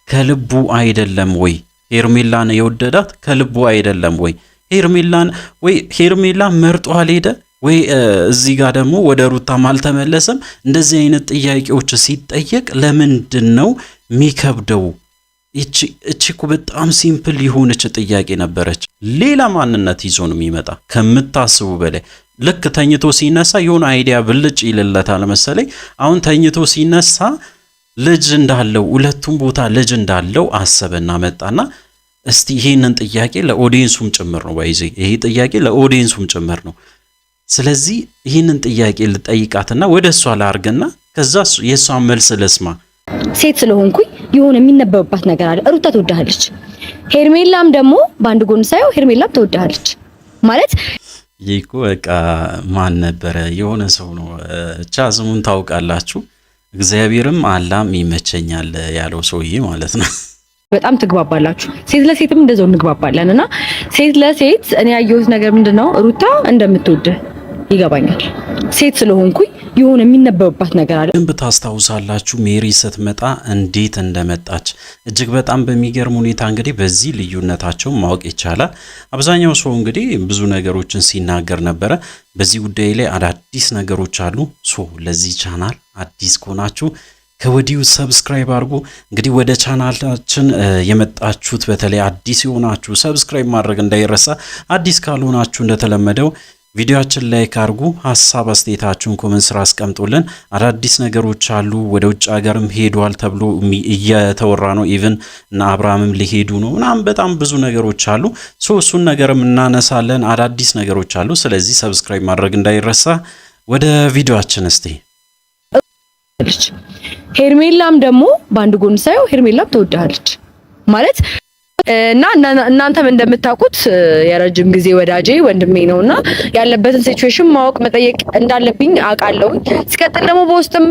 ከልቡ አይደለም ወይ? ሄርሜላን የወደዳት ከልቡ አይደለም ወይ? ሄርሜላ መርጦ አልሄደ ወይ? እዚህ ጋር ደግሞ ወደ ሩታም አልተመለሰም። እንደዚህ አይነት ጥያቄዎች ሲጠየቅ ለምንድን ነው የሚከብደው? እቺ እኮ በጣም ሲምፕል የሆነች ጥያቄ ነበረች። ሌላ ማንነት ይዞ ነው የሚመጣ ከምታስቡ በላይ። ልክ ተኝቶ ሲነሳ የሆነ አይዲያ ብልጭ ይልለታል መሰለኝ። አሁን ተኝቶ ሲነሳ ልጅ እንዳለው ሁለቱም ቦታ ልጅ እንዳለው አሰበና መጣና እስቲ ይሄንን ጥያቄ ለኦዲየንሱም ጭምር ነው ባይዜ ይሄ ጥያቄ ለኦዲየንሱም ጭምር ነው። ስለዚህ ይሄንን ጥያቄ ልጠይቃትና ወደ እሷ ላርገና ከዛ የሷን መልስ ልስማ። ሴት ስለሆንኩኝ የሆነ የሚነበብባት ነገር አለ። ሩታ ትወዳለች፣ ሄርሜላም ደግሞ በአንድ ጎን ሳይው ሄርሜላም ትወዳለች ማለት ይኮ በቃ ማን ነበረ የሆነ ሰው ነው ብቻ ስሙን ታውቃላችሁ። እግዚአብሔርም አላም ይመቸኛል ያለው ሰውዬ ማለት ነው። በጣም ትግባባላችሁ። ሴት ለሴትም እንደዛው እንግባባለንና ሴት ለሴት እኔ ያየሁት ነገር ምንድነው ሩታ እንደምትወድ ይገባኛል። ሴት ስለሆንኩኝ የሆነ የሚነበብባት ነገር አለ። ግን ታስታውሳላችሁ ሜሪ ስትመጣ እንዴት እንደመጣች እጅግ በጣም በሚገርም ሁኔታ እንግዲህ በዚህ ልዩነታቸው ማወቅ ይቻላል። አብዛኛው ሰው እንግዲህ ብዙ ነገሮችን ሲናገር ነበረ። በዚህ ጉዳይ ላይ አዳዲስ ነገሮች አሉ። ለዚህ ቻናል አዲስ ከሆናችሁ ከወዲሁ ሰብስክራይብ አድርጉ። እንግዲህ ወደ ቻናላችን የመጣችሁት በተለይ አዲስ የሆናችሁ ሰብስክራይብ ማድረግ እንዳይረሳ። አዲስ ካልሆናችሁ እንደተለመደው ቪዲዮአችን ላይክ አድርጉ። ሐሳብ አስተያየታችሁን ኮሜንት ስራ አስቀምጡልን። አዳዲስ ነገሮች አሉ። ወደ ውጭ ሀገርም ሄዷል ተብሎ እየተወራ ነው። ኢቭን እና አብርሃምም ሊሄዱ ነው ምናምን በጣም ብዙ ነገሮች አሉ። እሱን ነገርም እናነሳለን። አዳዲስ ነገሮች አሉ። ስለዚህ ሰብስክራይብ ማድረግ እንዳይረሳ። ወደ ቪዲዮአችን እስቲ ሄርሜላም ደግሞ በአንድ ጎን ሳይው ሄርሜላም ትወዳለች ማለት እና እናንተም እንደምታውቁት የረጅም ጊዜ ወዳጄ ወንድሜ ነውና ያለበትን ሲቹዌሽን ማወቅ መጠየቅ እንዳለብኝ አውቃለሁ። ሲቀጥል ደግሞ በውስጥም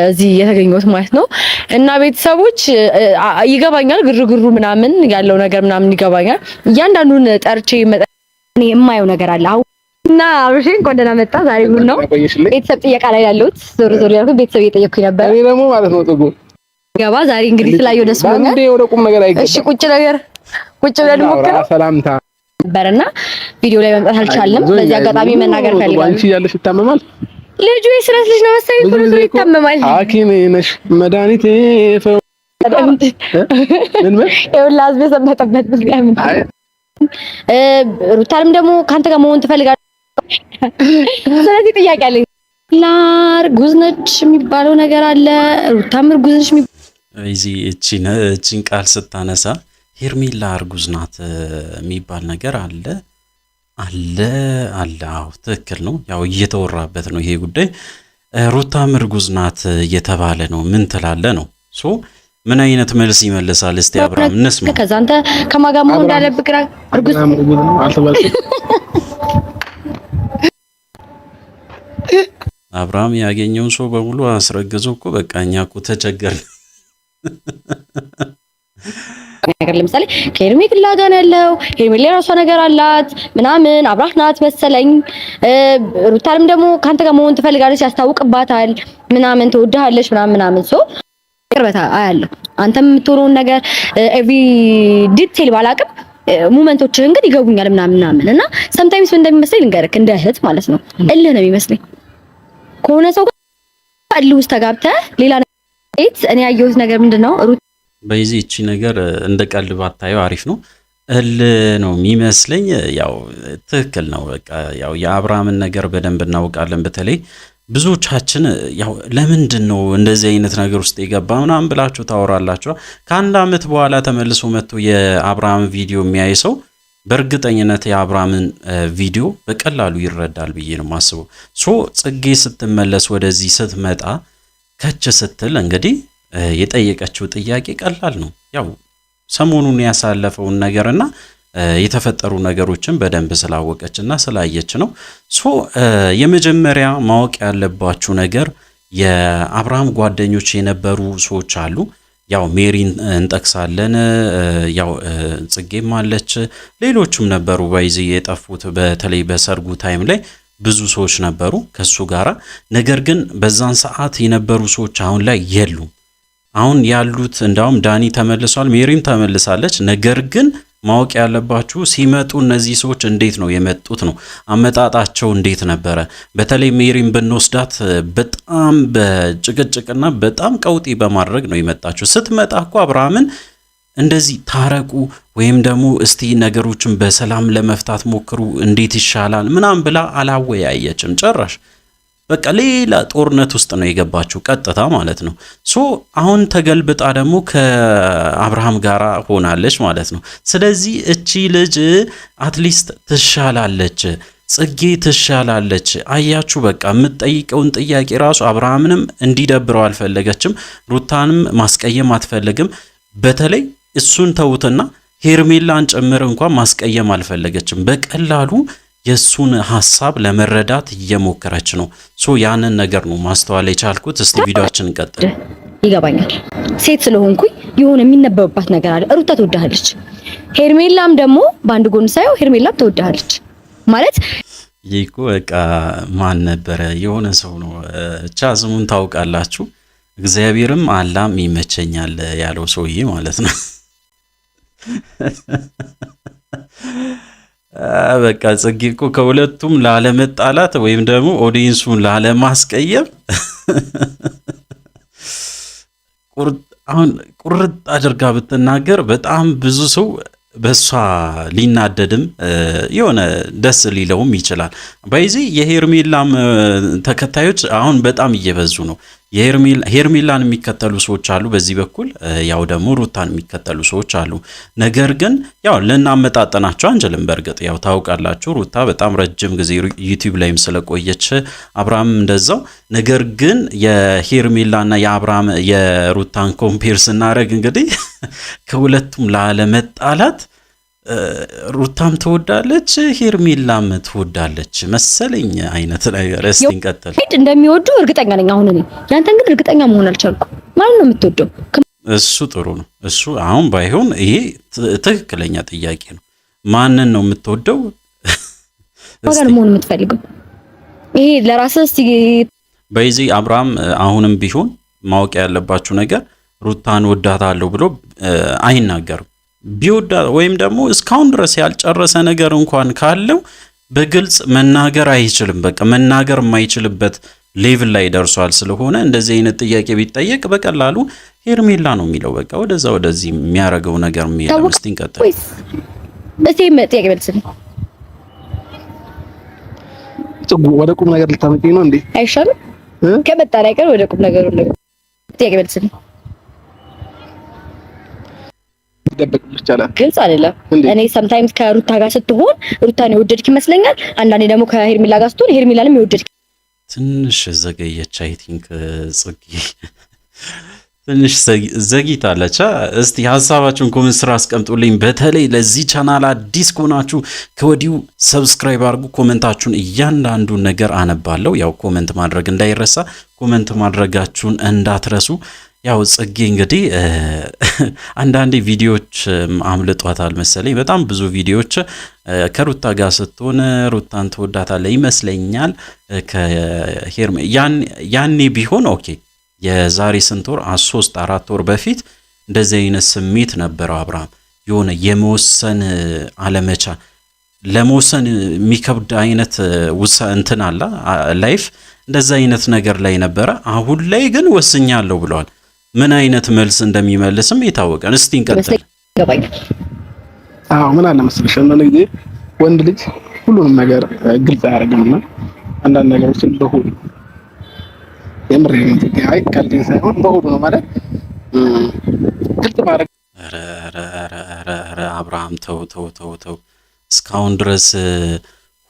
እዚህ የተገኘሁት ማለት ነው እና ቤተሰቦች ይገባኛል፣ ግርግሩ ምናምን ያለው ነገር ምናምን ይገባኛል። እያንዳንዱን ጠርቼ እኔ የማየው ነገር አለ እና አብሽን ቆንደና መጣ። ዛሬ ሁሉ ነው ቤተሰብ ጥያቄ ላይ ያለሁት። ዞር ያልኩት ቤተሰብ እየጠየኩኝ ነበር። እኔ ደግሞ ማለት ነው ጥጉ ገባ ዛሬ እንግዲህ ስላየው ደስ ብሎኛል። አንዴ ወደ ቁም ነገር አይገባ። እሺ ቁጭ ብለን ሞክረው ሰላምታ ነበርና ቪዲዮ ላይ መምጣት አልቻለም። በዚህ አጋጣሚ መናገር ፈልጋለሁ። አንቺ ያለሽ ይታመማል። ልጁ የስራት ልጅ ነው መሰለኝ ሁሉ ይታመማል። ሐኪም ነሽ መድኃኒቴ ምን ይኸውልህ አዝበሰበተበት ምክንያት ሩታልም ደግሞ ካንተ ጋር መሆን ትፈልጋለህ። ስለዚህ ጥያቄ አለ። እርጉዝ ነች የሚባለው ነገር አለ። ሩታም እርጉዝ ነች እቺን ቃል ስታነሳ ሄርሜላ እርጉዝ ናት የሚባል ነገር አለ። አዎ ትክክል ነው። ያው እየተወራበት ነው ይሄ ጉዳይ። ሩታም እርጉዝ ናት እየተባለ ነው። ምን ትላለ ነው? ምን አይነት መልስ ይመልሳል? እስቲ አብርሃም እንስማ። ከዛ አንተ ከማጋ መሆን እንዳለብህ ግራ እርጉዝ አልተባልኩም። አብርሃም ያገኘውን ሰው በሙሉ አስረግዞ እኮ በቃ እኛ እኮ ተቸገርን። ነገር ለምሳሌ ከሄርሜላ ጋር ነው ያለው። ሄርሜላ የራሷ ነገር አላት ምናምን አብራህ ናት መሰለኝ። ሩታልም ደግሞ ካንተ ጋር መሆን ትፈልጋለች፣ ያስታውቅባታል ምናምን ትወድሃለች ምናምን ሶ ቅርበታ አያለሁ። አንተም የምትሆነውን ነገር ኤቭሪ ዲቴል ባላቅም ሞመንቶችህን ግን ይገቡኛል ምናምን እና ሰምታይምስ ምን እንደሚመስለኝ ልንገርክ፣ እንደ እህት ማለት ነው እልህ ነው የሚመስለኝ ከሆነ ሰው ጋር እልህ ውስጥ ተጋብተህ ሌላ ነገር እኔ ያየሁት ነገር ምንድነው በዚህ እቺ ነገር እንደ ቀልድ ባታየው አሪፍ ነው። ነው የሚመስለኝ። ያው ትክክል ነው። በቃ ያው የአብርሃምን ነገር በደንብ እናውቃለን። በተለይ ብዙዎቻችን ያው ለምንድን ነው እንደዚህ አይነት ነገር ውስጥ የገባ ምናምን ብላችሁ ታወራላችሁ። ከአንድ አመት በኋላ ተመልሶ መጥቶ የአብርሃም ቪዲዮ የሚያይ ሰው በእርግጠኝነት የአብርሃምን ቪዲዮ በቀላሉ ይረዳል ብዬ ነው ማስበው። ጽጌ ስትመለስ ወደዚህ ስትመጣ ከች ስትል እንግዲህ የጠየቀችው ጥያቄ ቀላል ነው። ያው ሰሞኑን ያሳለፈውን ነገርና የተፈጠሩ ነገሮችን በደንብ ስላወቀችና ስላየች ነው። የመጀመሪያ ማወቅ ያለባችሁ ነገር የአብርሃም ጓደኞች የነበሩ ሰዎች አሉ። ያው ሜሪን እንጠቅሳለን፣ ያው ጽጌም አለች፣ ሌሎችም ነበሩ ባይዚ የጠፉት። በተለይ በሰርጉ ታይም ላይ ብዙ ሰዎች ነበሩ ከሱ ጋራ። ነገር ግን በዛን ሰዓት የነበሩ ሰዎች አሁን ላይ የሉም። አሁን ያሉት እንዳውም ዳኒ ተመልሷል፣ ሜሪም ተመልሳለች። ነገር ግን ማወቅ ያለባችሁ ሲመጡ እነዚህ ሰዎች እንዴት ነው የመጡት ነው አመጣጣቸው እንዴት ነበረ። በተለይ ሜሪም ብንወስዳት በጣም በጭቅጭቅና በጣም ቀውጢ በማድረግ ነው የመጣችሁ። ስትመጣ እኮ አብርሃምን እንደዚህ ታረቁ ወይም ደግሞ እስቲ ነገሮችን በሰላም ለመፍታት ሞክሩ እንዴት ይሻላል ምናምን ብላ አላወያየችም ጭራሽ። በቃ ሌላ ጦርነት ውስጥ ነው የገባችው ቀጥታ ማለት ነው። ሶ አሁን ተገልብጣ ደግሞ ከአብርሃም ጋር ሆናለች ማለት ነው። ስለዚህ እቺ ልጅ አትሊስት ትሻላለች፣ ጽጌ ትሻላለች። አያችሁ በቃ የምትጠይቀውን ጥያቄ ራሱ አብርሃምንም እንዲደብረው አልፈለገችም፣ ሩታንም ማስቀየም አትፈልግም። በተለይ እሱን ተውትና ሄርሜላን ጭምር እንኳን ማስቀየም አልፈለገችም። በቀላሉ የሱን ሐሳብ ለመረዳት እየሞከረች ነው። ሶ ያንን ነገር ነው ማስተዋል የቻልኩት። እስቲ ቪዲዮአችንን እንቀጥል። ይገባኛል፣ ሴት ስለሆንኩኝ የሆነ የሚነበብባት ነገር አለ። ሩታ ትወዳለች፣ ሄርሜላም ደግሞ በአንድ ጎን ሳይው ሄርሜላም ትወዳለች ማለት ይኮ በቃ ማን ነበረ የሆነ ሰው ነው ብቻ ስሙን ታውቃላችሁ። እግዚአብሔርም አላም ይመቸኛል ያለው ሰውዬ ማለት ነው። በቃ ጽጌ እኮ ከሁለቱም ላለመጣላት ወይም ደግሞ ኦዲየንሱን ላለማስቀየም አሁን ቁርጥ አድርጋ ብትናገር በጣም ብዙ ሰው በሷ ሊናደድም የሆነ ደስ ሊለውም ይችላል። በዚህ የሄርሜላም ተከታዮች አሁን በጣም እየበዙ ነው። ሄርሜላን የሚከተሉ ሰዎች አሉ፣ በዚህ በኩል ያው ደግሞ ሩታን የሚከተሉ ሰዎች አሉ። ነገር ግን ያው ልናመጣጠናቸው አንችልም። በእርግጥ ያው ታውቃላችሁ ሩታ በጣም ረጅም ጊዜ ዩቲዩብ ላይም ስለቆየች አብርሃም እንደዛው። ነገር ግን የሄርሜላና የአብርሃም የሩታን ኮምፔር ስናደርግ እንግዲህ ከሁለቱም ላለመጣላት ሩታም ትወዳለች ሄርሜላም ትወዳለች መሰለኝ አይነት ነገር። እስቲ እንቀጥል። እንደሚወዱ እርግጠኛ ነኝ። አሁን እኔ ያንተን ግን እርግጠኛ መሆን አልቻልኩም። ማን ነው የምትወደው? እሱ ጥሩ ነው። እሱ አሁን ባይሆን ይሄ ትክክለኛ ጥያቄ ነው። ማንን ነው የምትወደው? ወገን መሆን የምትፈልገው ይሄ ለራስህ እስቲ በዚህ አብርሃም አሁንም ቢሆን ማወቅ ያለባችሁ ነገር ሩታን ወዳታለሁ ብሎ አይናገርም። ቢወዳ ወይም ደግሞ እስካሁን ድረስ ያልጨረሰ ነገር እንኳን ካለው በግልጽ መናገር አይችልም። በቃ መናገር የማይችልበት ሌቭል ላይ ደርሷል። ስለሆነ እንደዚህ አይነት ጥያቄ ቢጠየቅ በቀላሉ ሄርሜላ ነው የሚለው። በቃ ወደዛ ወደዚህ የሚያረገው ነገር የሚያለው። እስቲ እንቀጥል። እስቲ ጥያቄ መልስልኝ። ወደ ቁም ነገር ልታመጪኝ ነው እንዴ? አይሻልም? ከመጣ ነገር ወደ ቁም ነገሩ ጥያቄ መልስልኝ። ደበቅ ይቻላል። ግልጽ አይደለም። እኔ ሰምታይምስ ከሩታ ጋር ስትሆን ሩታን የወደድክ ይመስለኛል። አንዳንዴ ደግሞ ከሄርሜላ ጋር ስትሆን ሄርሜላንም የወደድክ። ትንሽ ዘገየች። አይ ቲንክ ጽጌ ትንሽ ዘግይታለች። እስቲ ሐሳባችሁን ኮሜንት ስራ አስቀምጡልኝ። በተለይ ለዚህ ቻናል አዲስ ከሆናችሁ ከወዲሁ ሰብስክራይብ አድርጉ። ኮሜንታችሁን እያንዳንዱን ነገር አነባለሁ። ያው ኮሜንት ማድረግ እንዳይረሳ፣ ኮሜንት ማድረጋችሁን እንዳትረሱ። ያው ጽጌ እንግዲህ አንዳንዴ ቪዲዮዎች አምልጧታል መሰለኝ። በጣም ብዙ ቪዲዮዎች ከሩታ ጋር ስትሆን ሩታን ትወዳታለህ ይመስለኛል። ያኔ ቢሆን ኦኬ፣ የዛሬ ስንት ወር 3-4 ወር በፊት እንደዚህ አይነት ስሜት ነበረው አብርሃም። የሆነ የመወሰን አለመቻል፣ ለመወሰን የሚከብድ አይነት እንትን አለ ላይፍ፣ እንደዛ አይነት ነገር ላይ ነበረ። አሁን ላይ ግን ወስኛለሁ ብለዋል። ምን አይነት መልስ እንደሚመልስም ይታወቃል። እስቲ እንቀጥል። አዎ ምን አለ መሰለሽ አንዳንድ ጊዜ ወንድ ልጅ ሁሉንም ነገር ግልጽ አያደርግምና አንዳንድ ነገሮችን በሁሉ የምሬን ነው። አይ ቀልድ ሳይሆን በሁሉ ነው ማለት ግልጽ ማድረግ። ኧረ አብርሃም ተው። እስካሁን ድረስ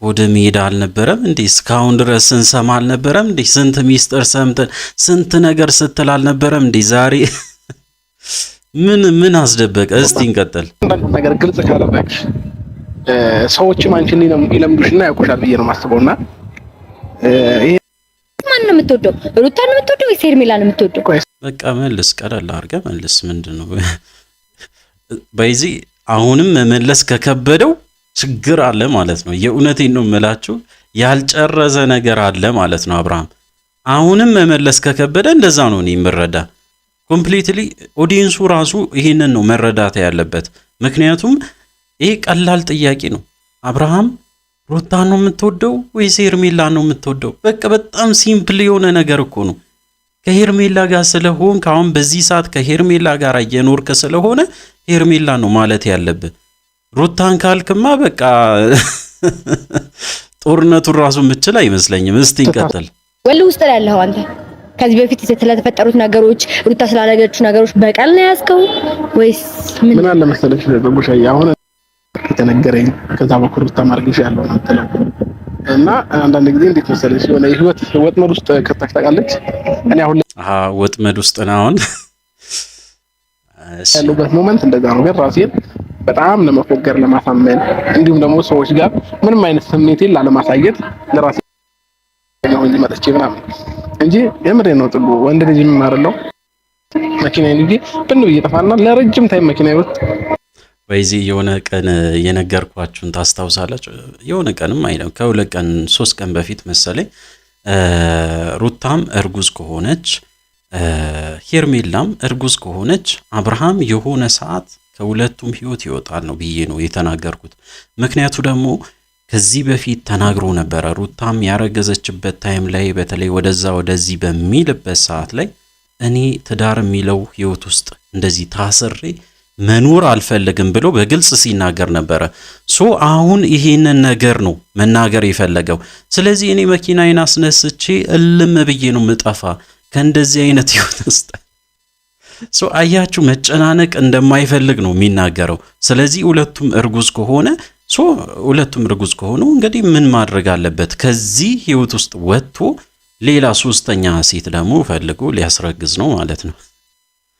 ወደ ሜዳ አልነበረም እንዴ? እስካሁን ድረስ ስንሰማ አልነበረም እንዴ? ስንት ሚስጥር ሰምተን ስንት ነገር ስትል አልነበረም እንዴ? ዛሬ ምን አስደበቀ? እስቲ እንቀጥል። አንዳንድ ነገር ግልጽ ካደረግሽ ሰዎችም አንቺን ይለምዱሽና ያውቁሻል ብዬ ነው የማስበውና ይሄ ማን ነው የምትወደው? ሩታን ነው የምትወደው ወይስ ሄርሜላን ነው የምትወደው? በቃ መልስ፣ ቀለል አድርገህ መልስ። ምንድነው በዚህ አሁንም መመለስ ከከበደው ችግር አለ ማለት ነው። የእውነቴን ነው የምላችሁ፣ ያልጨረሰ ነገር አለ ማለት ነው። አብርሃም አሁንም መመለስ ከከበደ እንደዛ ነው እኔ የምረዳ። ኮምፕሊትሊ ኦዲየንሱ ራሱ ይሄንን ነው መረዳት ያለበት። ምክንያቱም ይሄ ቀላል ጥያቄ ነው። አብርሃም ሩታን ነው የምትወደው ወይስ ሄርሜላን ነው የምትወደው? በቃ በጣም ሲምፕል የሆነ ነገር እኮ ነው። ከሄርሜላ ጋር ስለሆን ካሁን በዚህ ሰዓት ከሄርሜላ ጋር እየኖርክ ስለሆነ ሄርሜላ ነው ማለት ያለብህ። ሩታን ካልክማ በቃ ጦርነቱን ራሱ የምችል አይመስለኝም። እስቲ እንቀጥል። ወል ውስጥ ላይ ያለው አንተ ከዚህ በፊት ስለተፈጠሩት ነገሮች ሩታ ስላደረገችው ነገሮች በቀል ነው ያዝከው ወይስ ምን አለ መሰለሽ በቡሻዬ አሁን የተነገረኝ ከዛ በኩል ሩታ ማርግሽ ያለው ነው ተለው እና አንዳንድ ጊዜ እንዴት መሰለሽ የሆነ የህይወት ወጥመድ ውስጥ ከተሽ ታውቃለች። እኔ አሁን ወጥመድ ውስጥ ነው አሁን ያለበት ሞመንት እንደዛ ነው። ግን ራሴን በጣም ለመፎገር ለማሳመን እንዲሁም ደግሞ ሰዎች ጋር ምንም አይነት ስሜቴን ላለማሳየት ለራሴ ነው እንጂ መጥቼ ምናምን እንጂ የምሬ ነው። ጥሉ ወንድ ልጅ የሚማርለው መኪናዬን እንጂ ብን ብዬ ጠፋና ለረጅም ታይም መኪናዬ ውስጥ ወይዚህ የሆነ ቀን የነገርኳችሁን ታስታውሳላችሁ? የሆነ ቀንም አይደለም ከሁለት ቀን 3 ቀን በፊት መሰለኝ ሩታም እርጉዝ ከሆነች ሄርሜላም እርጉዝ ከሆነች አብርሃም የሆነ ሰዓት ከሁለቱም ህይወት ይወጣል ነው ብዬ ነው የተናገርኩት። ምክንያቱ ደግሞ ከዚህ በፊት ተናግሮ ነበረ። ሩታም ያረገዘችበት ታይም ላይ በተለይ ወደዛ ወደዚህ በሚልበት ሰዓት ላይ እኔ ትዳር የሚለው ህይወት ውስጥ እንደዚህ ታስሬ መኖር አልፈልግም ብሎ በግልጽ ሲናገር ነበረ። ሶ አሁን ይሄንን ነገር ነው መናገር የፈለገው። ስለዚህ እኔ መኪናዬን አስነስቼ እልም ብዬ ነው ምጠፋ ከእንደዚህ አይነት ህይወት ውስጥ። ሶ አያችሁ መጨናነቅ እንደማይፈልግ ነው የሚናገረው። ስለዚህ ሁለቱም እርጉዝ ከሆኑ እንግዲህ ምን ማድረግ አለበት? ከዚህ ህይወት ውስጥ ወጥቶ ሌላ ሶስተኛ ሴት ደግሞ ፈልጎ ሊያስረግዝ ነው ማለት ነው።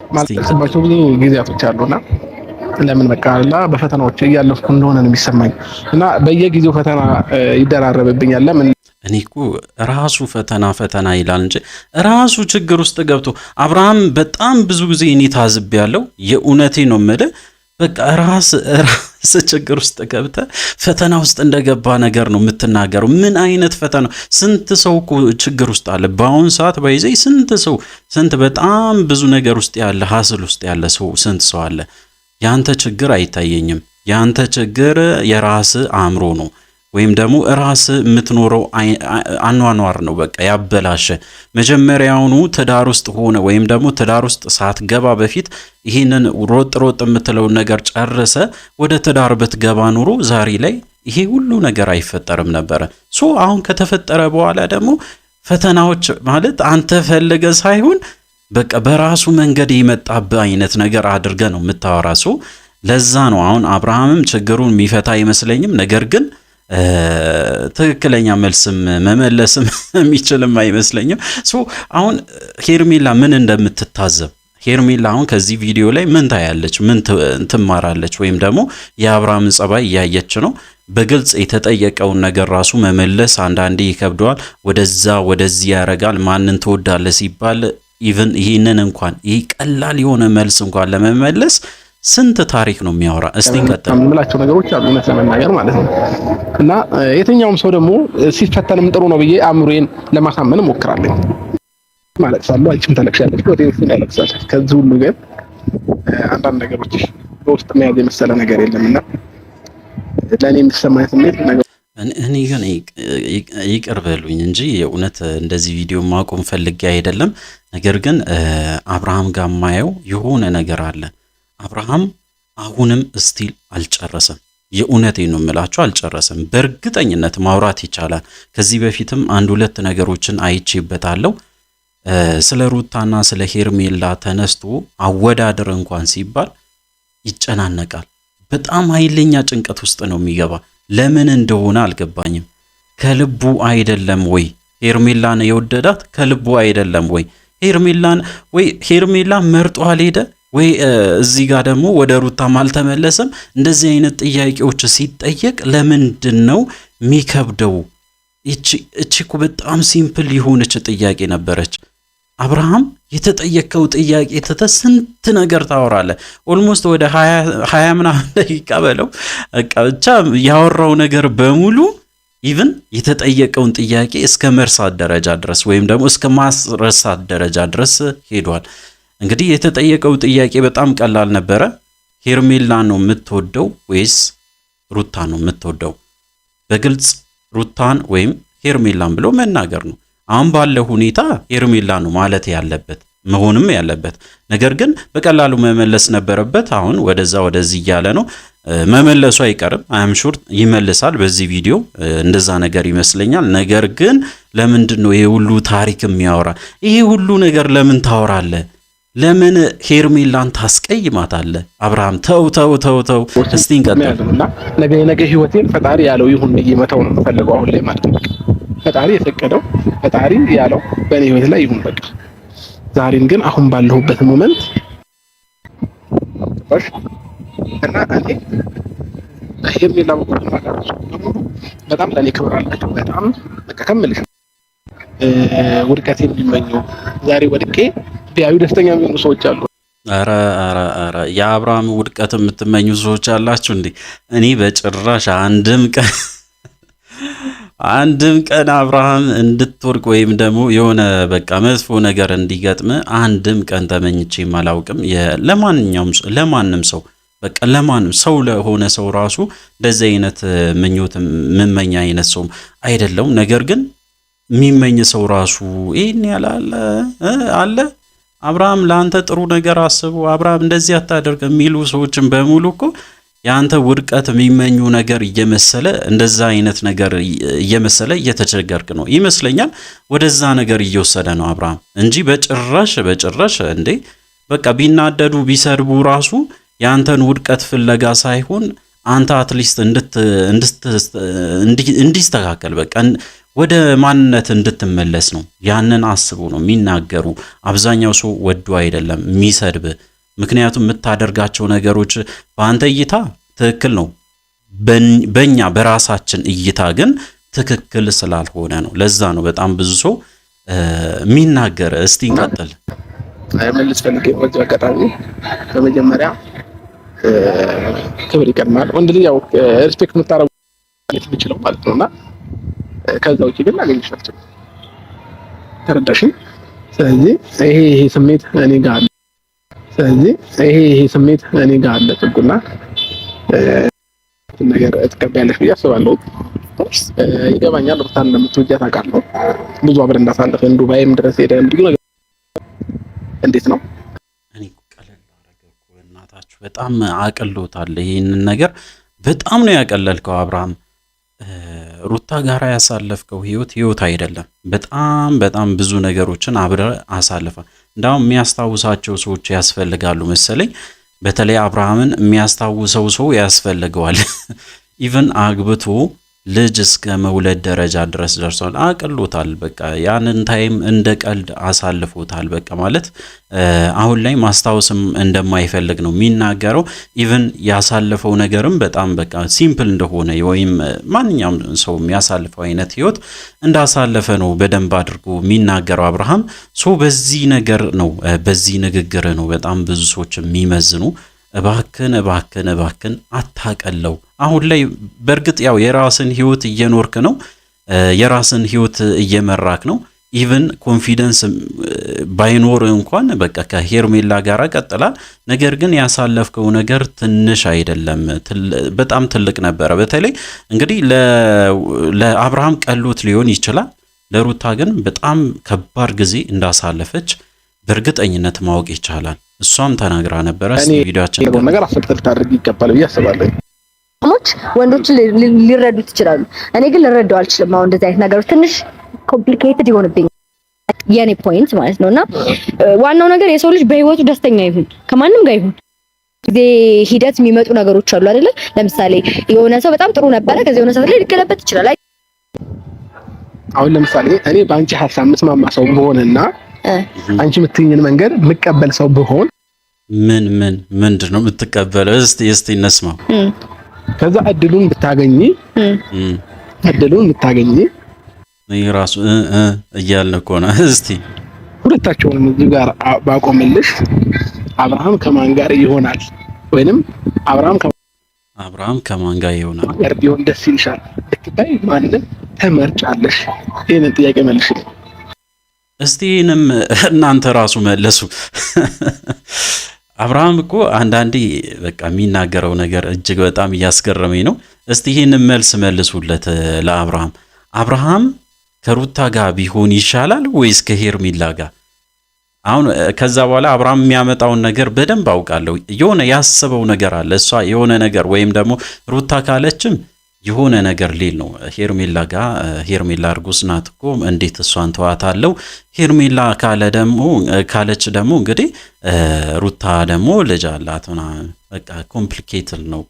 ማለትባቸው ብዙ ጊዜያቶች አሉና ለምን በቃ አላ በፈተናዎች እያለፍኩ እንደሆነ ነው የሚሰማኝ እና በየጊዜው ፈተና ይደራረብብኛል። ለምን እኔ እኮ ራሱ ፈተና ይላል እንጂ ራሱ ችግር ውስጥ ገብቶ አብርሃም በጣም ብዙ ጊዜ እኔ ታዝቤያለሁ። የእውነቴ ነው የምልህ በቃ ራስ ችግር ውስጥ ገብተ ፈተና ውስጥ እንደገባ ነገር ነው የምትናገረው። ምን አይነት ፈተና! ስንት ሰው እኮ ችግር ውስጥ አለ በአሁን ሰዓት ባይዘይ ስንት በጣም ብዙ ነገር ውስጥ ያለ ሀስል ውስጥ ያለ ሰው ስንት ሰው አለ። ያንተ ችግር አይታየኝም። ያንተ ችግር የራስ አእምሮ ነው ወይም ደግሞ ራስ የምትኖረው አኗኗር ነው በቃ ያበላሸ። መጀመሪያውኑ ትዳር ውስጥ ሆነ ወይም ደግሞ ትዳር ውስጥ ሳትገባ በፊት ይሄንን ሮጥ የምትለውን ነገር ጨርሰ ወደ ትዳር ብትገባ ኑሮ ዛሬ ላይ ይሄ ሁሉ ነገር አይፈጠርም ነበረ። ሶ አሁን ከተፈጠረ በኋላ ደግሞ ፈተናዎች ማለት አንተ ፈልገ ሳይሆን በቃ በራሱ መንገድ የመጣብህ አይነት ነገር አድርገ ነው የምታወራ። ሶ ለዛ ነው አሁን አብርሃምም ችግሩን የሚፈታ አይመስለኝም። ነገር ግን ትክክለኛ መልስም መመለስም የሚችልም አይመስለኝም። ሶ አሁን ሄርሜላ ምን እንደምትታዘብ ሄርሜላ አሁን ከዚህ ቪዲዮ ላይ ምን ታያለች? ምን ትማራለች? ወይም ደግሞ የአብርሃም ጸባይ እያየች ነው። በግልጽ የተጠየቀውን ነገር ራሱ መመለስ አንዳንዴ ይከብደዋል። ወደዛ ወደዚህ ያረጋል። ማንን ትወዳለህ ሲባል ኢቭን ይሄንን እንኳን ይሄ ቀላል የሆነ መልስ እንኳን ለመመለስ ስንት ታሪክ ነው የሚያወራ። እስቲ እንቀጥል። የምላቸው ነገሮች አሉ እውነት ለመናገር ማለት ነው። እና የትኛውም ሰው ደግሞ ሲፈተንም ጥሩ ነው ብዬ አእምሮዬን ለማሳመን እሞክራለሁ። ማለቅሳለሁ፣ አንቺም ታለቅሻለሽ፣ ወዴትም ያለቅሳል። ከዚህ ሁሉ ግን አንዳንድ ነገሮች በውስጥ መያዝ የመሰለ ነገር የለምና ለእኔ የሚሰማኝ ስሜት ነገር እኔ ግን ይቅር በሉኝ እንጂ የእውነት እንደዚህ ቪዲዮ ማቆም ፈልጌ አይደለም። ነገር ግን አብርሃም ጋር ማየው የሆነ ነገር አለ። አብርሃም አሁንም ስቲል አልጨረሰም። የእውነቴን ነው የምላችሁ አልጨረሰም። በእርግጠኝነት ማውራት ይቻላል። ከዚህ በፊትም አንድ ሁለት ነገሮችን አይቼበታለሁ። ስለ ሩታና ስለ ሄርሜላ ተነስቶ አወዳደር እንኳን ሲባል ይጨናነቃል። በጣም ኃይለኛ ጭንቀት ውስጥ ነው የሚገባ። ለምን እንደሆነ አልገባኝም። ከልቡ አይደለም ወይ ሄርሜላን የወደዳት? ከልቡ አይደለም ወይ ሄርሜላ መርጦ አልሄደ ወይ? እዚህ ጋር ደግሞ ወደ ሩታም አልተመለሰም። እንደዚህ አይነት ጥያቄዎች ሲጠየቅ ለምንድን ነው የሚከብደው? እቺ እኮ በጣም ሲምፕል የሆነች ጥያቄ ነበረች። አብርሃም የተጠየቀው ጥያቄ ስንት ነገር ታወራለህ። ኦልሞስት ወደ 20 ምናምን ደቂቃ በለው ብቻ ያወራው ነገር በሙሉ ኢቭን የተጠየቀውን ጥያቄ እስከ መርሳት ደረጃ ድረስ ወይም ደግሞ እስከ ማስረሳት ደረጃ ድረስ ሄዷል። እንግዲህ የተጠየቀው ጥያቄ በጣም ቀላል ነበረ። ሄርሜላ ነው የምትወደው ወይስ ሩታ ነው የምትወደው? በግልጽ ሩታን ወይም ሄርሜላን ብሎ መናገር ነው። አሁን ባለው ሁኔታ ሄርሜላ ነው ማለት ያለበት መሆንም ያለበት። ነገር ግን በቀላሉ መመለስ ነበረበት። አሁን ወደዛ ወደዚህ እያለ ነው። መመለሱ አይቀርም። አም ሹር ይመልሳል በዚህ ቪዲዮ እንደዛ ነገር ይመስለኛል። ነገር ግን ለምንድን ነው ይሄ ሁሉ ታሪክ የሚያወራ? ይሄ ሁሉ ነገር ለምን ታወራለህ? ለምን ሄርሜላን ታስቀይማታለህ? አብርሃም ተው ተው ተው ተው። እስቲ እንቀጥል። ነገ ህይወቴን ፈጣሪ ያለው ይሁን ብዬ መተው ነው የምፈልገው አሁን ላይ ማለት ነው። ፈጣሪ የፈቀደው ፈጣሪ ያለው በእኔ ህይወት ላይ ይሁን በቃ። ዛሬን ግን አሁን ባለሁበት ሞመንት እና እኔ ሄርሜላ በጣም ለኔ ክብር አላቸው። በጣም በቃ ከምልሽ ውድቀቴን የሚመኙ ዛሬ ወድቄ ቢያዩ ደስተኛ የሚሆኑ ሰዎች አሉ። ኧረ የአብርሃም ውድቀት የምትመኙ ሰዎች አላችሁ እንዴ? እኔ በጭራሽ አንድም ቀን አብርሃም እንድትወርቅ ወይም ደግሞ የሆነ በቃ መጥፎ ነገር እንዲገጥም አንድም ቀን ተመኝቼም አላውቅም። ለማንም ሰው በቃ ለማንም ሰው ለሆነ ሰው ራሱ እንደዚህ አይነት ምኞት የምመኝ አይነት ሰው አይደለም። ነገር ግን የሚመኝ ሰው ራሱ ይሄን ያላለ አለ። አብርሃም ለአንተ ጥሩ ነገር አስቡ፣ አብርሃም እንደዚህ አታደርግ የሚሉ ሰዎችን በሙሉ እኮ ያንተ ውድቀት የሚመኙ ነገር እየመሰለ እንደዛ አይነት ነገር እየመሰለ እየተቸገርክ ነው ይመስለኛል። ወደዛ ነገር እየወሰደ ነው አብርሃም እንጂ በጭራሽ እንዴ በቃ ቢናደዱ ቢሰድቡ ራሱ ያንተን ውድቀት ፍለጋ ሳይሆን አንተ አትሊስት እንዲስተካከል በቃ ወደ ማንነት እንድትመለስ ነው። ያንን አስቡ ነው የሚናገሩ። አብዛኛው ሰው ወዶ አይደለም የሚሰድብ። ምክንያቱም የምታደርጋቸው ነገሮች በአንተ እይታ ትክክል ነው፣ በእኛ በራሳችን እይታ ግን ትክክል ስላልሆነ ነው። ለዛ ነው በጣም ብዙ ሰው የሚናገር። እስቲ እንቀጥል። መልስ ፈልጌ ወደ አጋጣሚ በመጀመሪያ ክብር ይቀድማል። ወንድ ልጅ ያው ሪስፔክት የምታረጉ የምችለው ማለት ነውና ከዛ ውጪ ግን አገኝሽ አልችልም። ተረዳሽኝ? ስለዚህ ይሄ ስሜት እኔ ጋር አለ ጥጉና ነገር እትቀበያለሽ ብዬ አስባለሁ። ይገባኛል። ሩታን እንደምትወጃት አውቃለሁ። ብዙ አብረን እንዳሳለፈን ዱባይም ድረስ ሄደን ብዙ ነገር እንዴት ነው እኔ ቀለል አደረገው። እናታችሁ በጣም አቀሎታል። ይሄንን ነገር በጣም ነው ያቀለልከው አብርሃም። ሩታ ጋር ያሳለፍከው ህይወት አይደለም። በጣም ብዙ ነገሮችን አብረ አሳልፈ። እንዳውም የሚያስታውሳቸው ሰዎች ያስፈልጋሉ መሰለኝ። በተለይ አብርሃምን የሚያስታውሰው ሰው ያስፈልገዋል። ኢቭን አግብቶ ልጅ እስከ መውለድ ደረጃ ድረስ ደርሷል። አቅሎታል። በቃ ያንን ታይም እንደ ቀልድ አሳልፎታል። በቃ ማለት አሁን ላይ ማስታወስም እንደማይፈልግ ነው የሚናገረው። ኢቭን ያሳለፈው ነገርም በጣም በቃ ሲምፕል እንደሆነ ወይም ማንኛውም ሰው የሚያሳልፈው አይነት ህይወት እንዳሳለፈ ነው በደንብ አድርጎ የሚናገረው አብርሃም። ሶ በዚህ ነገር ነው በዚህ ንግግር ነው በጣም ብዙ ሰዎች የሚመዝኑ። እባክን አታቀለው። አሁን ላይ በእርግጥ ያው የራስን ህይወት እየኖርክ ነው፣ የራስን ህይወት እየመራክ ነው። ኢቭን ኮንፊደንስ ባይኖር እንኳን በቃ ከሄርሜላ ጋር ቀጥላል። ነገር ግን ያሳለፍከው ነገር ትንሽ አይደለም፣ በጣም ትልቅ ነበረ። በተለይ እንግዲህ ለአብርሃም ቀሎት ሊሆን ይችላል፣ ለሩታ ግን በጣም ከባድ ጊዜ እንዳሳለፈች በእርግጠኝነት ማወቅ ይቻላል። እሷም ተናግራ ነበረ። ቪዲዮአችን ነገር አፈርተል ታድርግ ይገባል ብዬ አስባለሁ። ወንዶች ሊረዱት ይችላሉ። እኔ ግን ልረዳው አልችልም። አሁን እንደዚህ አይነት ነገሮች ትንሽ ኮምፕሊኬትድ ይሆንብኝ የኔ ፖይንት ማለት ነውና ዋናው ነገር የሰው ልጅ በህይወቱ ደስተኛ ይሁን፣ ከማንም ጋር ይሁን። ጊዜ ሂደት የሚመጡ ነገሮች አሉ አይደለ? ለምሳሌ የሆነ ሰው በጣም ጥሩ ነበረ፣ ከዚህ የሆነ ሰው ላይ ሊገለበጥ ይችላል። አሁን ለምሳሌ እኔ በአንቺ ሀሳብ መስማማ ሰው ብሆንና አንቺ የምትይኝን መንገድ የምቀበል ሰው ብሆን ምንድነው የምትቀበለው? እስቲ እንስማው። ከዛ እድሉን ብታገኚ ራሱ እያልን እኮ ነው። እስቲ ሁለታቸውንም እዚህ ጋር ባቆምልሽ አብርሃም ከማን ጋር ይሆናል? ወይንም አብርሃም ከማን ጋር ይሆናል ቢሆን ደስ ይልሻል? እትባይ ማንን ተመርጫለሽ? ይሄንን ጥያቄ መልሽልኝ። እስቲ ይህንም እናንተ ራሱ መለሱ። አብርሃም እኮ አንዳንዴ በቃ የሚናገረው ነገር እጅግ በጣም እያስገረመኝ ነው። እስቲ ይህንን መልስ መልሱለት ለአብርሃም። አብርሃም ከሩታ ጋር ቢሆን ይሻላል ወይስ ከሄርሜላ ጋር? አሁን ከዛ በኋላ አብርሃም የሚያመጣውን ነገር በደንብ አውቃለሁ። የሆነ ያሰበው ነገር አለ። እሷ የሆነ ነገር ወይም ደግሞ ሩታ ካለችም የሆነ ነገር ሌል ነው። ሄርሜላ ጋር ሄርሜላ እርጉዝ ናት እኮ እንዴት እሷን ተዋታለው? ሄርሜላ ካለች ደግሞ እንግዲህ ሩታ ደግሞ ልጅ አላት። በቃ ኮምፕሊኬትድ ነው።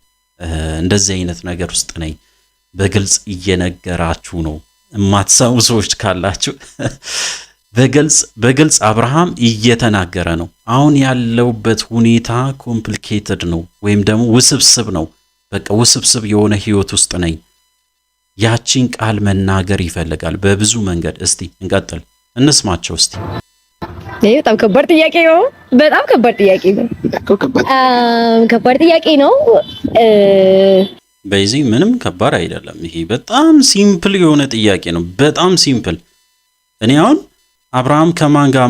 እንደዚህ አይነት ነገር ውስጥ ነኝ። በግልጽ እየነገራችሁ ነው። የማትሰሙ ሰዎች ካላችሁ በግልጽ አብርሃም እየተናገረ ነው። አሁን ያለውበት ሁኔታ ኮምፕሊኬትድ ነው ወይም ደግሞ ውስብስብ ነው። በቃ ውስብስብ የሆነ ህይወት ውስጥ ነኝ። ያቺን ቃል መናገር ይፈልጋል በብዙ መንገድ። እስቲ እንቀጥል፣ እንስማቸው እስቲ። ይሄ በጣም ከባድ ጥያቄ ነው። በጣም ከባድ ጥያቄ ነው። ከባድ ጥያቄ ነው። በዚህ ምንም ከባድ አይደለም። ይሄ በጣም ሲምፕል የሆነ ጥያቄ ነው። በጣም ሲምፕል። እኔ አሁን አብርሃም ከማን ጋር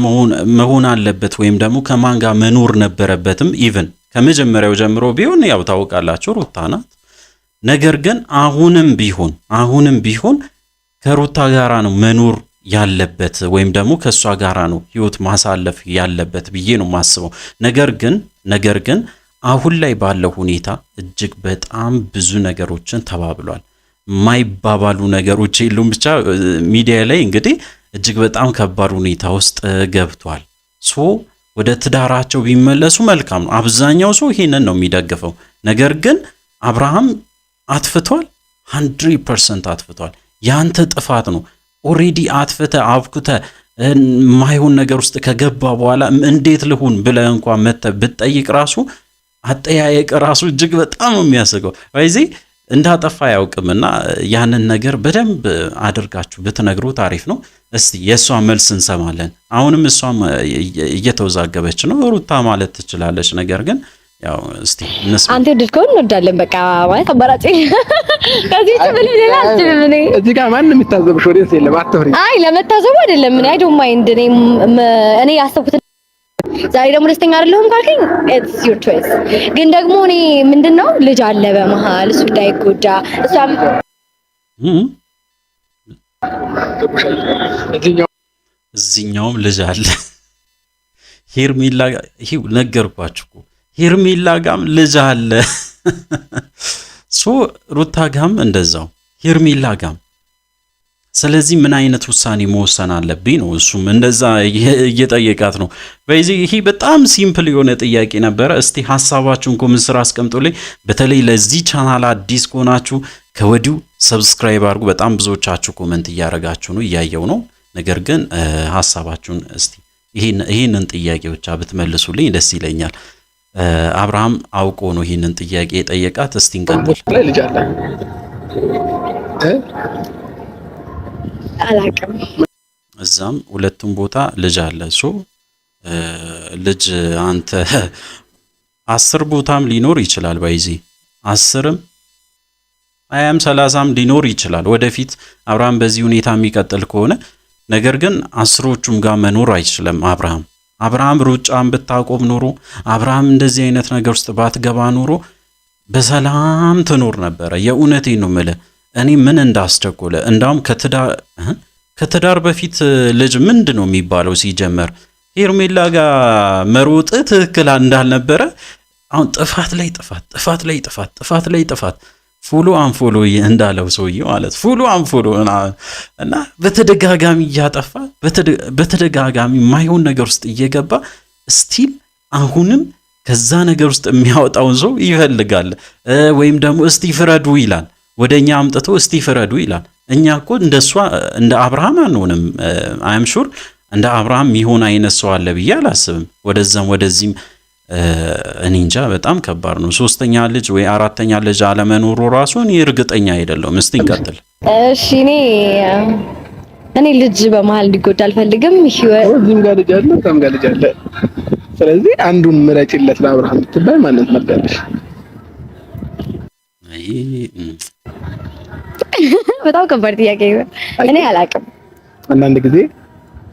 መሆን አለበት ወይም ደግሞ ከማን ጋር መኖር ነበረበትም ኢቭን ከመጀመሪያው ጀምሮ ቢሆን ያው ታውቃላችሁ ሩታ ናት። ነገር ግን አሁንም ቢሆን ከሩታ ጋራ ነው መኖር ያለበት ወይም ደግሞ ከሷ ጋራ ነው ህይወት ማሳለፍ ያለበት ብዬ ነው ማስበው። ነገር ግን አሁን ላይ ባለው ሁኔታ እጅግ በጣም ብዙ ነገሮችን ተባብሏል። ማይባባሉ ነገሮች የሉም። ብቻ ሚዲያ ላይ እንግዲህ እጅግ በጣም ከባድ ሁኔታ ውስጥ ገብቷል። ወደ ትዳራቸው ቢመለሱ መልካም ነው። አብዛኛው ሰው ይሄንን ነው የሚደግፈው። ነገር ግን አብርሃም አጥፍቷል፣ 100% አጥፍቷል። ያንተ ጥፋት ነው። ኦሬዲ አጥፍተ አብኩተ ማይሆን ነገር ውስጥ ከገባ በኋላ እንዴት ልሁን ብለህ እንኳን መተህ ብትጠይቅ ራሱ አጠያየቅ ራሱ እጅግ በጣም ነው የሚያስገው። ስለዚህ እንዳጠፋ ያውቅምና ያንን ነገር በደንብ አድርጋችሁ ብትነግሩ ታሪፍ ነው። እስቲ የሷ መልስ እንሰማለን። አሁንም እሷም እየተወዛገበች ነው። ሩታ ማለት ትችላለች። ነገር ግን ያው እስቲ እንስማ። አንተ ድልኮን እንወዳለን። በቃ ማለት አባራጭ ከዚህ ተበለ ሌላ አትልም። እዚህ ጋር ማንም የሚታዘብሽ ወዴት የለም። አትፍሪ። አይ ለመታዘቡ አይደለም። እኔ አይ ዶንት ማይንድ እኔ ያሰብኩት ዛሬ ደግሞ ደስተኛ አይደለሁም ካልከኝ it's your choice። ግን ደግሞ እኔ ምንድነው ልጅ አለ በመሃል እሱ እንዳይጎዳ እሷም እዚህኛውም ልጅ አለ። ሄርሜላ ይሄው ነገርኳችሁ እኮ ሄርሜላ ጋም ልጅ አለ። ሩታ ጋም እንደዛው ሄርሜላ ጋም። ስለዚህ ምን አይነት ውሳኔ መወሰን አለብኝ ነው እሱም እንደዛ እየጠየቃት ነው። በዚህ ይሄ በጣም ሲምፕል የሆነ ጥያቄ ነበረ። እስቲ ሐሳባችሁን ኮሜንት ስራ አስቀምጡልኝ። በተለይ ለዚህ ቻናል አዲስ ከሆናችሁ ከወዲሁ ሰብስክራይብ አድርጉ። በጣም ብዙዎቻችሁ ኮሜንት እያረጋችሁ ነው፣ እያየው ነው። ነገር ግን ሐሳባችሁን እስቲ ይሄንን ጥያቄ ብቻ ብትመልሱልኝ ደስ ይለኛል። አብርሃም አውቆ ነው ይሄንን ጥያቄ የጠየቃት። እስቲ እንቀጥል። ልጅ አለ አላቅም። እዛም ሁለቱም ቦታ ልጅ አለ። ልጅ አንተ 10 ቦታም ሊኖር ይችላል። ባይዚ 10ም 20ም 30ም ሊኖር ይችላል ወደፊት አብርሃም በዚህ ሁኔታ የሚቀጥል ከሆነ። ነገር ግን 10ዎቹም ጋር መኖር አይችልም። አብርሃም ሩጫን ብታቆም ኖሮ አብርሃም እንደዚህ አይነት ነገር ውስጥ ባትገባ ኖሮ በሰላም ትኖር ነበረ። የእውነቴን ነው የምልህ። እኔ ምን እንዳስቸኮለ እንዳውም ከትዳር በፊት ልጅ ምንድን ነው የሚባለው ሲጀመር ሄርሜላ ጋር መሮጥ ትክክል እንዳልነበረ አሁን ጥፋት ላይ ጥፋት ፎሎ አንፎሎ እንዳለው ሰውዬው ማለት ፎሎ አንፎሎ እና በተደጋጋሚ እያጠፋ በተደጋጋሚ ማይሆን ነገር ውስጥ እየገባ ስቲል አሁንም ከዛ ነገር ውስጥ የሚያወጣውን ሰው ይፈልጋል። ወይም ደግሞ እስቲ ፍረዱ ይላል። ወደኛ አምጥቶ እስቲ ፍረዱ ይላል። እኛ እኮ እንደሷ እንደ አብርሃም አንሆንም። አይም ሹር እንደ አብርሃም የሚሆን አይነት ሰው አለ ብዬ አላስብም። ወደዛም ወደዚህም እኔ እንጃ በጣም ከባድ ነው። 3ኛ ልጅ ወይ 4ኛ ልጅ አለመኖሩ ራሱ እኔ እርግጠኛ አይደለሁም። እስቲ እንቀጥል። እሺ እኔ ልጅ በመሃል እንዲጎዳ አልፈልግም። እዚህም ጋር ልጅ አለ፣ እዛም ጋር ልጅ አለ። ስለዚህ አንዱን ምረጭለት ለአብርሃም ትባይ ማለት መጣለሽ። በጣም ከባድ ጥያቄ ነው። እኔ አላቅም። አንዳንድ ጊዜ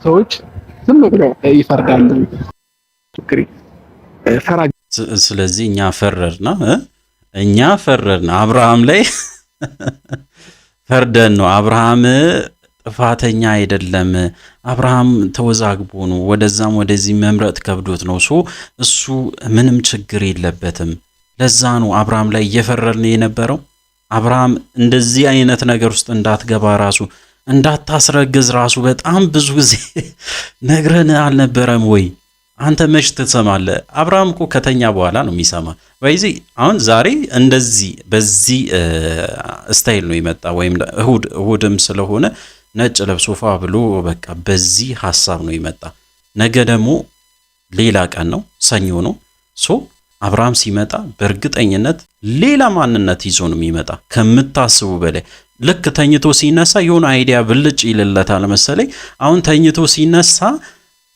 ሰዎች ዝም ብለው ይፈርዳሉ። ስለዚህ እኛ ፈረድና አብርሃም ላይ ፈርደን ነው። አብርሃም ጥፋተኛ አይደለም። አብርሃም ተወዛግቦ ነው ወደዛም ወደዚህ መምረጥ ከብዶት ነው። እሱ ምንም ችግር የለበትም። ለዛ ነው አብርሃም ላይ እየፈረድን የነበረው። አብርሃም እንደዚህ አይነት ነገር ውስጥ እንዳትገባ ራሱ እንዳታስረግዝ ራሱ በጣም ብዙ ጊዜ ነግረን አልነበረም ወይ? አንተ መች ትሰማለህ? አብርሃም እኮ ከተኛ በኋላ ነው የሚሰማ። ወይዚህ አሁን ዛሬ እንደዚህ በዚህ ስታይል ነው የመጣ ወይም እሁድም ስለሆነ ነጭ ለብሶ ፏ ብሎ በቃ በዚህ ሐሳብ ነው የመጣ። ነገ ደግሞ ሌላ ቀን ነው፣ ሰኞ ነው። አብርሃም ሲመጣ በእርግጠኝነት ሌላ ማንነት ይዞ ነው የሚመጣ ከምታስቡ በላይ። ልክ ተኝቶ ሲነሳ የሆነ አይዲያ ብልጭ ይልለታል መሰለኝ። አሁን ተኝቶ ሲነሳ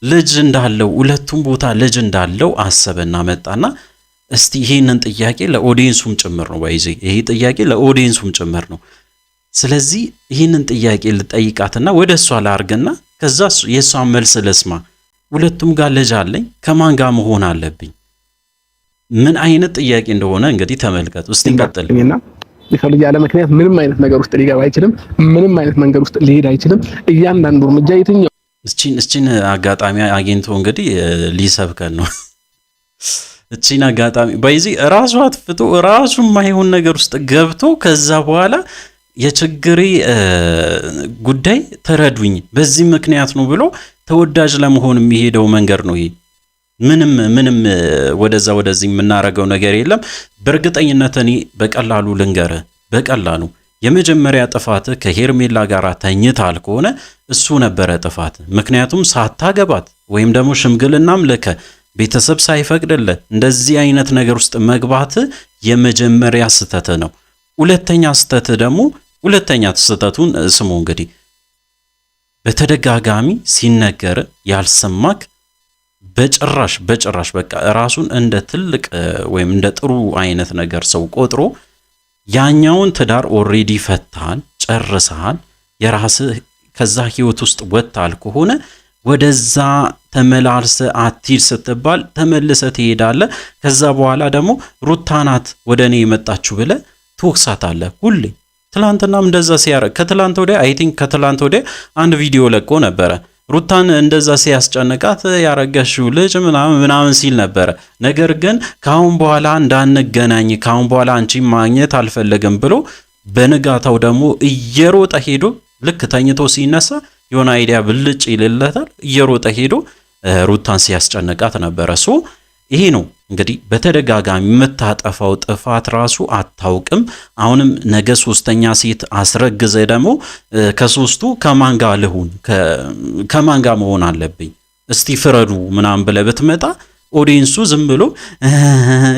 ልጅ እንዳለው ሁለቱም ቦታ ልጅ እንዳለው አሰበና መጣና እስቲ ይሄንን ጥያቄ ለኦዲየንሱም ጭምር ነው ባይዚ ይሄ ጥያቄ ለኦዲየንሱም ጭምር ነው። ስለዚህ ይሄንን ጥያቄ ልጠይቃትና ወደሷ ላርግና ከዛ የሷን መልስ ልስማ። ሁለቱም ጋር ልጅ አለኝ፣ ከማን ጋር መሆን አለብኝ? ምን አይነት ጥያቄ እንደሆነ እንግዲህ ተመልከቱ። እስቲ እንቀጥል። የሰው ልጅ ያለ ምክንያት ምንም አይነት ነገር ውስጥ ሊገባ አይችልም። ምንም አይነት መንገድ ውስጥ ሊሄድ አይችልም። እያንዳንዱ እርምጃ የትኛው እቺን አጋጣሚ አግኝቶ እንግዲህ ሊሰብከን ነው። እቺን አጋጣሚ በዚህ ራሱ አጥፍቶ ራሱ ማይሆን ነገር ውስጥ ገብቶ ከዛ በኋላ የችግሬ ጉዳይ ተረዱኝ በዚህ ምክንያት ነው ብሎ ተወዳጅ ለመሆን የሚሄደው መንገድ ነው ይሄ። ምንም ወደዛ ወደዚህ የምናረገው ነገር የለም። በእርግጠኝነት እኔ በቀላሉ ልንገርህ፣ በቀላሉ የመጀመሪያ ጥፋት ከሄርሜላ ጋር ተኝታል ከሆነ እሱ ነበረ ጥፋት። ምክንያቱም ሳታገባት ወይም ደግሞ ሽምግልናም ልከ ቤተሰብ ሳይፈቅድልህ እንደዚህ አይነት ነገር ውስጥ መግባት የመጀመሪያ ስተት ነው። ሁለተኛ ስተት ደግሞ ሁለተኛ ስተቱን ስሙ እንግዲህ በተደጋጋሚ ሲነገር ያልሰማክ በጭራሽ በቃ ራሱን እንደ ትልቅ ወይም እንደ ጥሩ አይነት ነገር ሰው ቆጥሮ ያኛውን ትዳር ኦሬዲ ፈታን ጨርሰሃል፣ የራስህ ከዛ ህይወት ውስጥ ወጣል ከሆነ ወደዛ ተመላልሰ አትሂድ ስትባል ተመልሰ ትሄዳለህ። ከዛ በኋላ ደግሞ ሩታናት ወደኔ የመጣችሁ ብለህ ትወቅሳታለህ ሁሌ። ትላንትናም እንደዛ ሲያረግ ከትላንት ወዲያ አይ ቲንክ ከትላንት ወዲያ አንድ ቪዲዮ ለቆ ነበረ። ሩታን እንደዛ ሲያስጨንቃት ያረጋሽው ልጅ ምናምን ሲል ነበረ። ነገር ግን ካሁን በኋላ እንዳንገናኝ ካሁን በኋላ አንቺ ማግኘት አልፈለግም ብሎ በንጋታው ደግሞ እየሮጠ ሄዶ ልክ ተኝቶ ሲነሳ የሆነ አይዲያ ብልጭ ይልለታል። እየሮጠ ሄዶ ሩታን ሲያስጨንቃት ነበረ። ይሄ ነው እንግዲህ በተደጋጋሚ የምታጠፋው ጥፋት ራሱ አታውቅም። አሁንም ነገ ሶስተኛ ሴት አስረግዘ ደግሞ ከሶስቱ ከማን ጋር ልሁን ከማን ጋር መሆን አለብኝ እስቲ ፍረዱ ምናምን ብለህ ብትመጣ ኦዲየንሱ ዝም ብሎ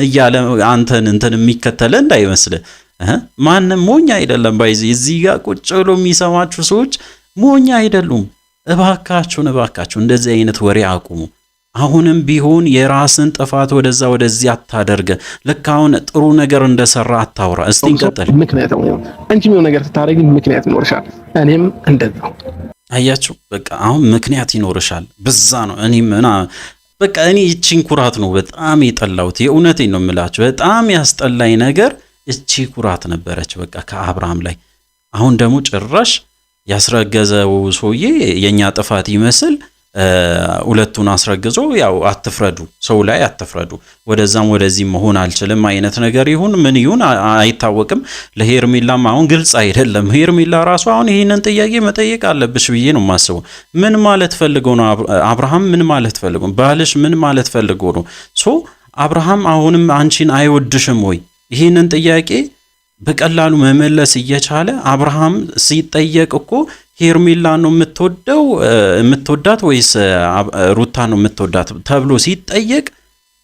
እያለ አንተን የሚከተለ እንዳይመስልህ። ማንም ሞኝ አይደለም። ባይዚ እዚህ ጋር ቁጭ ብሎ የሚሰማችሁ ሰዎች ሞኝ አይደሉም። እባካችሁን እንደዚህ አይነት ወሬ አቁሙ። አሁንም ቢሆን የራስን ጥፋት ወደዛ ወደዚህ አታደርገ። ልክ አሁን ጥሩ ነገር እንደሰራ አታውራ። እስቲ እንቀጥል። ምክንያት ነው አንቺም የሆነ ነገር ስታረጊ ምክንያት ይኖርሻል። እኔም እንደዛው። አያችሁ በቃ አሁን ምክንያት ይኖርሻል። በዛ ነው እኔም በቃ እኔ እቺን ኩራት ነው በጣም የጠላሁት። የእውነቴን ነው የምላችሁ። በጣም ያስጠላኝ ነገር እቺ ኩራት ነበረች በቃ ከአብርሃም ላይ። አሁን ደግሞ ጭራሽ ያስረገዘው ሰውዬ የኛ ጥፋት ይመስል ሁለቱን አስረግዞ ያው አትፍረዱ፣ ሰው ላይ አትፍረዱ፣ ወደዛም ወደዚህ መሆን አልችልም አይነት ነገር ይሁን ምን ይሁን አይታወቅም። ለሄርሜላም አሁን ግልጽ አይደለም። ሄርሜላ ራሱ አሁን ይሄንን ጥያቄ መጠየቅ አለብሽ ብዬ ነው የማስበው። ምን ማለት ፈልጎ ነው አብርሃም? ምን ማለት ፈልጎ ባልሽ ምን ማለት ፈልጎ ነው? አብርሃም አሁንም አንቺን አይወድሽም ወይ? ይሄንን ጥያቄ በቀላሉ መመለስ እየቻለ አብርሃም ሲጠየቅ እኮ ሄርሜላ ነው የምትወዳት ወይስ ሩታ ነው የምትወዳት ተብሎ ሲጠየቅ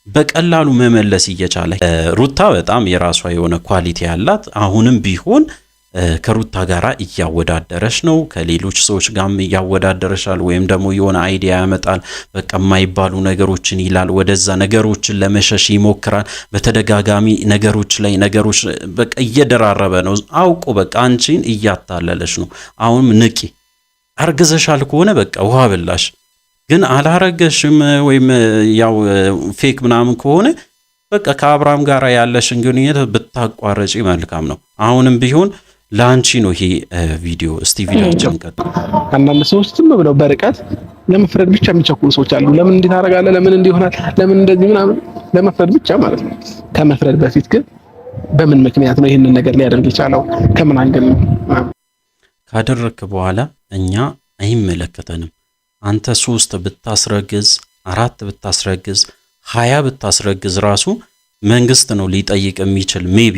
በቀላሉ መመለስ እየቻለ ሩታ በጣም የራሷ የሆነ ኳሊቲ ያላት አሁንም ቢሆን ከሩታ ጋራ እያወዳደረሽ ነው። ከሌሎች ሰዎች ጋርም እያወዳደረሻል። ወይም ደግሞ የሆነ አይዲያ ያመጣል። በቃ የማይባሉ ነገሮችን ይላል። ወደዛ ነገሮችን ለመሸሽ ይሞክራል። በተደጋጋሚ ነገሮች በቃ እየደራረበ ነው። አውቆ በቃ አንቺን እያታለለሽ ነው። አሁንም ንቂ። አርግዘሻል ከሆነ በቃ ውሃ ብላሽ። ግን አላረገሽም ወይም ያው ፌክ ምናምን ከሆነ በቃ ከአብርሃም ጋር ያለሽን ግንኙነት ብታቋረጪ መልካም ነው። አሁንም ቢሆን ላንቺ ነው ይሄ ቪዲዮ። እስቲ ቪዲዮችን ቀጥል። አንዳንድ ሰዎች ዝም ብለው በርቀት ለመፍረድ ብቻ የሚቸኩሉ ሰዎች አሉ። ለምን እንዲህ ታደርጋለህ? ለምን እንዲህ ይሆናል? ለምን እንደዚህ ምናምን ለመፍረድ ብቻ ማለት ነው። ከመፍረድ በፊት ግን በምን ምክንያት ነው ይሄንን ነገር ሊያደርግ የቻለው? ከምን አንገል ነው? ካደረክ በኋላ እኛ አይመለከተንም። አንተ 3 ብታስረግዝ 4 ብታስረግዝ 20 ብታስረግዝ ራሱ መንግስት ነው ሊጠይቅ የሚችል ሜቢ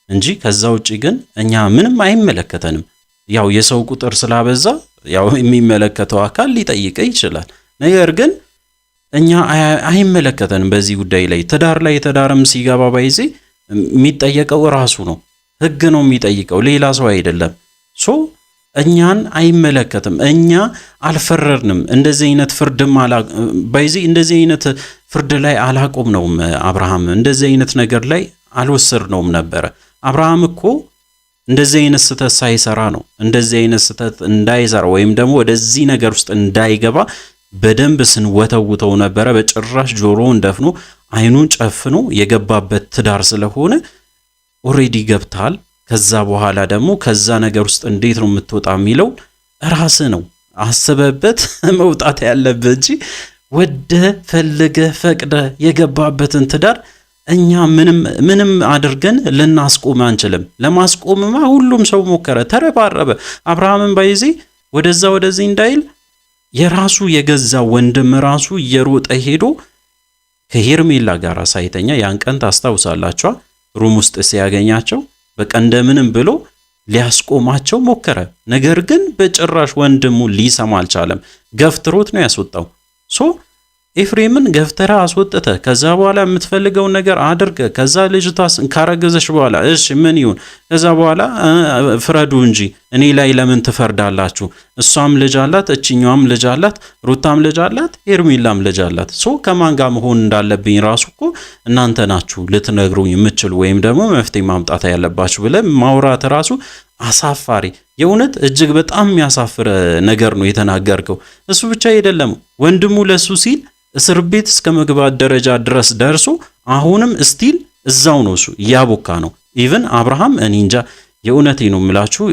እንጂ ከዛ ውጪ ግን እኛ ምንም አይመለከተንም። ያው የሰው ቁጥር ስላበዛ ያው የሚመለከተው አካል ሊጠይቅ ይችላል። ነገር ግን እኛ አይመለከተንም በዚህ ጉዳይ ላይ። ትዳር ላይ ትዳርም ሲገባ ባይዜ የሚጠየቀው ራሱ ነው። ህግ ነው የሚጠይቀው፣ ሌላ ሰው አይደለም። ሶ እኛን አይመለከትም። እኛ አልፈረድንም። እንደዚህ አይነት ፍርድም ባይዜ እንደዚህ አይነት ፍርድ ላይ አላቆምነውም። አብርሃም እንደዚህ አይነት ነገር ላይ አልወሰድነውም ነበረ። አብርሃም እኮ እንደዚህ አይነት ስህተት ሳይሰራ ነው እንደዚህ አይነት ስህተት እንዳይሰራ ወይም ደግሞ ወደዚህ ነገር ውስጥ እንዳይገባ በደንብ ስንወተውተው ነበረ። በጭራሽ ጆሮውን ደፍኖ አይኑን ጨፍኖ የገባበት ትዳር ስለሆነ ኦሬዲ ገብታል። ከዛ በኋላ ደግሞ ከዛ ነገር ውስጥ እንዴት ነው የምትወጣ የሚለው ራስህ ነው አስበበት መውጣት ያለብህ እንጂ ወደ ፈልገ ፈቅደ የገባበትን ትዳር እኛ ምንም አድርገን ልናስቆም አንችልም። ለማስቆምማ ሁሉም ሰው ሞከረ፣ ተረባረበ። አብርሃምን ባይዚ ወደዚህ እንዳይል የራሱ የገዛ ወንድም ራሱ እየሮጠ ሄዶ ከሄርሜላ ጋር ሳይተኛ ያን ቀን ታስታውሳላችሁ፣ ሩም ውስጥ ሲያገኛቸው በቃ እንደምንም ብሎ ሊያስቆማቸው ሞከረ። ነገር ግን በጭራሽ ወንድሙ ሊሰማ አልቻለም። ገፍትሮት ነው ያስወጣው። ሶ ኤፍሬምን ገፍተራ አስወጥተ ከዛ በኋላ የምትፈልገውን ነገር አድርገ ከዛ ልጅቷ ካረገዘሽ በኋላ እሺ ምን ይሁን ከዛ በኋላ ፍረዱ እንጂ እኔ ላይ ለምን ትፈርዳላችሁ? እሷም ልጅ አላት፣ እችኛዋም ልጅ አላት፣ ሩታም ልጅ አላት፣ ሄርሜላም ልጅ አላት። ሶ ከማን ጋር መሆን እንዳለብኝ ራሱ እኮ እናንተ ናችሁ ልትነግሩኝ የምትችሉ ወይም ደግሞ መፍትሄ ማምጣት ያለባችሁ ብለ ማውራት ራሱ አሳፋሪ፣ የእውነት እጅግ በጣም የሚያሳፍር ነገር ነው የተናገርከው። እሱ ብቻ አይደለም ወንድሙ ለሱ ሲል እስር ቤት እስከ መግባት ደረጃ ድረስ ደርሶ አሁንም ስቲል እዛው ነው እሱ እያቦካ ነው። ኢቭን አብርሃም እኔ እንጃ የእውነቴ ነው የምላችሁ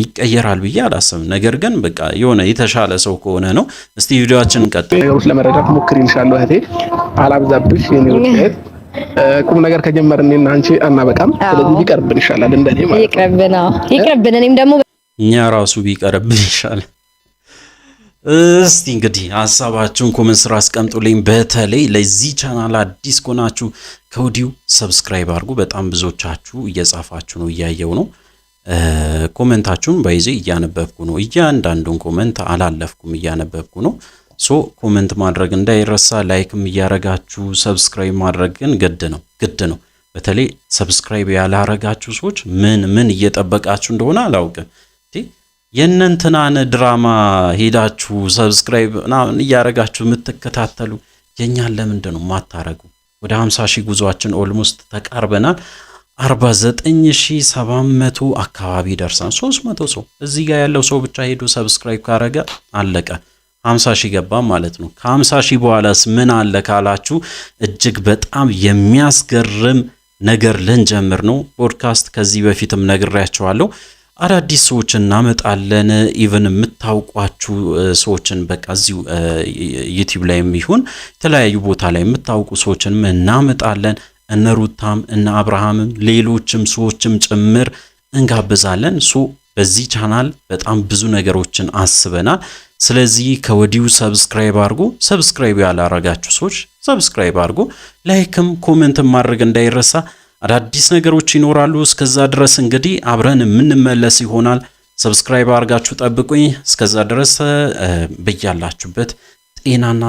ይቀየራል ብዬ አላሰብም። ነገር ግን በቃ የሆነ የተሻለ ሰው ከሆነ ነው። እስቲ ቪዲዮአችንን እንቀጥል። ነገሮች ለመረዳት ሞክር ይልሻለሁ እህቴ፣ አላብዛብሽ። የኔ ውጤት ቁም ነገር ከጀመርን እኔና አንቺ አናበቃም። ስለዚህ ቢቀርብን ይሻላል። እንደኔ ማለት ይቅርብን። እኔም ደግሞ እኛ ራሱ ቢቀርብን ይሻላል። እስቲ እንግዲህ ሐሳባችሁን ኮሜንት ስራ አስቀምጡልኝ። በተለይ ለዚህ ቻናል አዲስ ከሆናችሁ ከወዲሁ ሰብስክራይብ አድርጉ። በጣም ብዙዎቻችሁ እየጻፋችሁ ነው፣ እያየው ነው። ኮሜንታችሁን በይዜ እያነበብኩ ነው። እያንዳንዱን ኮሜንት አላለፍኩም፣ እያነበብኩ ነው። ሶ ኮሜንት ማድረግ እንዳይረሳ፣ ላይክም እያረጋችሁ ሰብስክራይብ ማድረግ ግን ግድ ነው። በተለይ ሰብስክራይብ ያላረጋችሁ ሰዎች ምን እየጠበቃችሁ እንደሆነ አላውቅም። የእነንትናን ድራማ ሄዳችሁ ሰብስክራይብ እያረጋችሁ የምትከታተሉ የኛን ለምንድን ነው ማታረጉ? ወደ 50,000 ጉዟችን ኦልሞስት ተቃርበናል። 49,700 አካባቢ ደርሰናል። 300 ሰው እዚህ ጋር ያለው ሰው ብቻ ሄዶ ሰብስክራይብ ካረገ አለቀ፣ 50,000 ገባ ማለት ነው። ከ50,000 በኋላስ ምን አለ ካላችሁ እጅግ በጣም የሚያስገርም ነገር ልንጀምር ነው። ፖድካስት ከዚህ በፊትም ነግሬያቸዋለሁ። አዳዲስ ሰዎችን እናመጣለን። ኢቭን የምታውቋችሁ ሰዎችን በቃ እዚሁ ዩቲዩብ ላይም ይሁን የተለያዩ ቦታ ላይ የምታውቁ ሰዎችንም እናመጣለን። እነ ሩታም እነ አብርሃምም ሌሎችም ሰዎችም ጭምር እንጋብዛለን። ሶ በዚህ ቻናል በጣም ብዙ ነገሮችን አስበናል። ስለዚህ ከወዲሁ ሰብስክራይብ አድርጉ። ሰብስክራይብ ያላረጋችሁ ሰዎች ሰብስክራይብ አድርጉ። ላይክም ኮሜንትም ማድረግ እንዳይረሳ። አዳዲስ ነገሮች ይኖራሉ። እስከዛ ድረስ እንግዲህ አብረን የምንመለስ ይሆናል። ሰብስክራይብ አድርጋችሁ ጠብቁኝ። እስከዛ ድረስ በያላችሁበት ጤናና